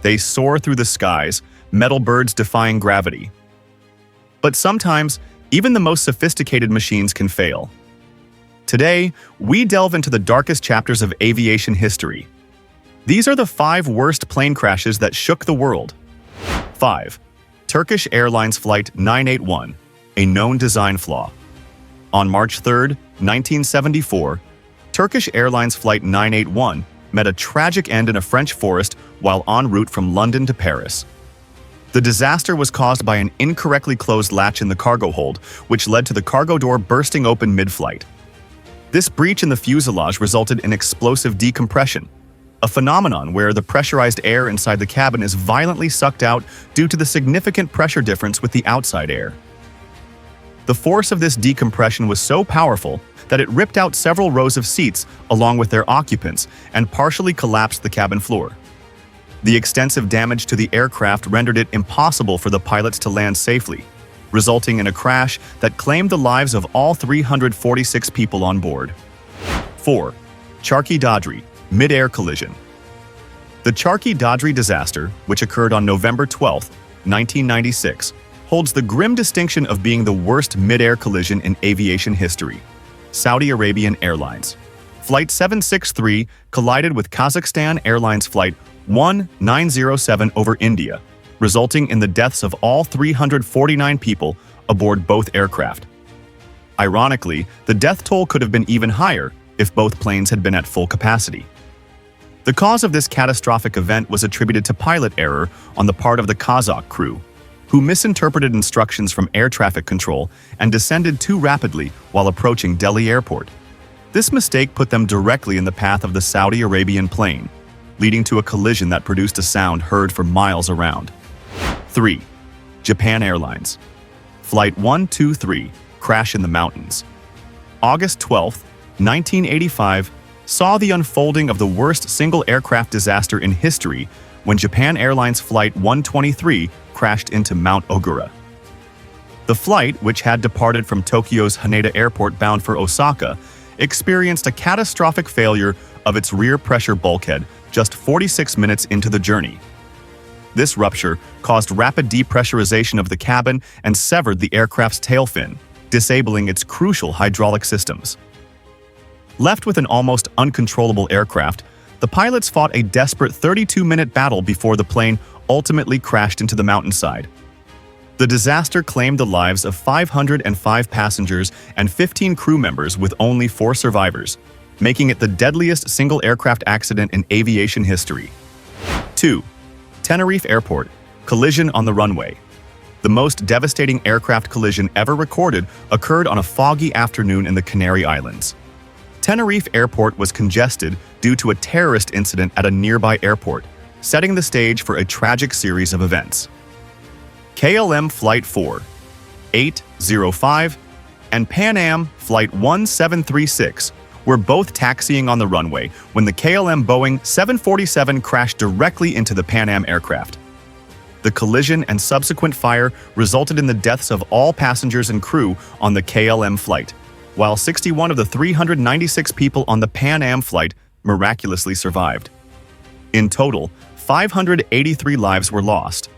They soar through the skies, metal birds defying gravity. But sometimes, even the most sophisticated machines can fail. Today, we delve into the darkest chapters of aviation history. These are the 5 worst plane crashes that shook the world. 5. Turkish Airlines Flight 981, a known design flaw. On March 3, 1974, Turkish Airlines Flight 981 met a tragic end in a French forest while en route from London to Paris. The disaster was caused by an incorrectly closed latch in the cargo hold, which led to the cargo door bursting open mid-flight. This breach in the fuselage resulted in explosive decompression, a phenomenon where the pressurized air inside the cabin is violently sucked out due to the significant pressure difference with the outside air. The force of this decompression was so powerful that it ripped out several rows of seats along with their occupants and partially collapsed the cabin floor. The extensive damage to the aircraft rendered it impossible for the pilots to land safely, resulting in a crash that claimed the lives of all 346 people on board. 4. Charkhi Dadri, mid-air collision. The Charkhi Dadri disaster, which occurred on November 12, 1996, holds the grim distinction of being the worst mid-air collision in aviation history. Saudi Arabian Airlines. Flight 763 collided with Kazakhstan Airlines Flight 1907 over India, resulting in the deaths of all 349 people aboard both aircraft. Ironically, the death toll could have been even higher if both planes had been at full capacity. The cause of this catastrophic event was attributed to pilot error on the part of the Kazakh crew, who misinterpreted instructions from air traffic control and descended too rapidly while approaching Delhi Airport. This mistake put them directly in the path of the Saudi Arabian plane, leading to a collision that produced a sound heard for miles around. 3. Japan Airlines. Flight 123 crash in the mountains. August 12, 1985, saw the unfolding of the worst single aircraft disaster in history when Japan Airlines Flight 123 crashed into Mount Ogura. The flight, which had departed from Tokyo's Haneda Airport bound for Osaka, experienced a catastrophic failure of its rear pressure bulkhead just 46 minutes into the journey. This rupture caused rapid depressurization of the cabin and severed the aircraft's tail fin, disabling its crucial hydraulic systems. Left with an almost uncontrollable aircraft, the pilots fought a desperate 32-minute battle before the plane ultimately crashed into the mountainside. The disaster claimed the lives of 505 passengers and 15 crew members with only 4 survivors, making it the deadliest single aircraft accident in aviation history. 2. Tenerife Airport, collision on the runway. The most devastating aircraft collision ever recorded occurred on a foggy afternoon in the Canary Islands. Tenerife Airport was congested due to a terrorist incident at a nearby airport, setting the stage for a tragic series of events. KLM Flight 4, 805, and Pan Am Flight 1736 were both taxiing on the runway when the KLM Boeing 747 crashed directly into the Pan Am aircraft. The collision and subsequent fire resulted in the deaths of all passengers and crew on the KLM flight, while 61 of the 396 people on the Pan Am flight miraculously survived. In total, 583 lives were lost.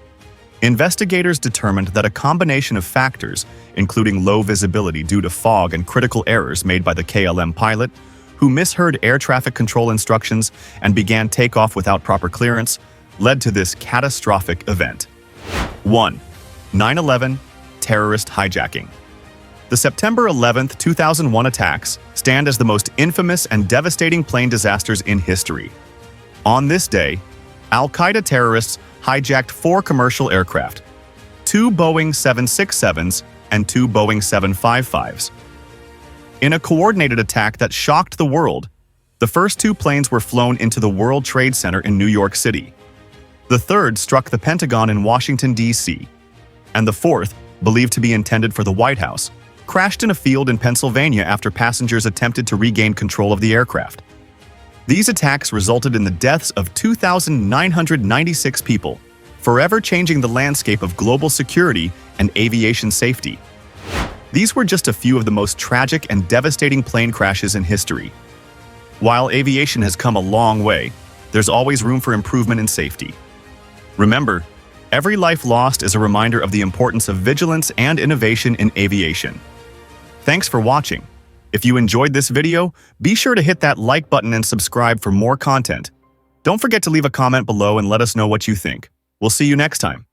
Investigators determined that a combination of factors, including low visibility due to fog and critical errors made by the KLM pilot, who misheard air traffic control instructions and began takeoff without proper clearance, led to this catastrophic event. 1. 9/11 Terrorist Hijacking. The September 11, 2001 attacks stand as the most infamous and devastating plane disasters in history. On this day, Al-Qaeda terrorists hijacked 4 commercial aircraft, 2 Boeing 767s and 2 Boeing 755s. In a coordinated attack that shocked the world, the first 2 planes were flown into the World Trade Center in New York City. The third struck the Pentagon in Washington, D.C., and the fourth, believed to be intended for the White House, crashed in a field in Pennsylvania after passengers attempted to regain control of the aircraft. These attacks resulted in the deaths of 2,996 people, forever changing the landscape of global security and aviation safety. These were just a few of the most tragic and devastating plane crashes in history. While aviation has come a long way, there's always room for improvement in safety. Remember, every life lost is a reminder of the importance of vigilance and innovation in aviation. Thanks for watching. If you enjoyed this video, be sure to hit that like button and subscribe for more content. Don't forget to leave a comment below and let us know what you think. We'll see you next time.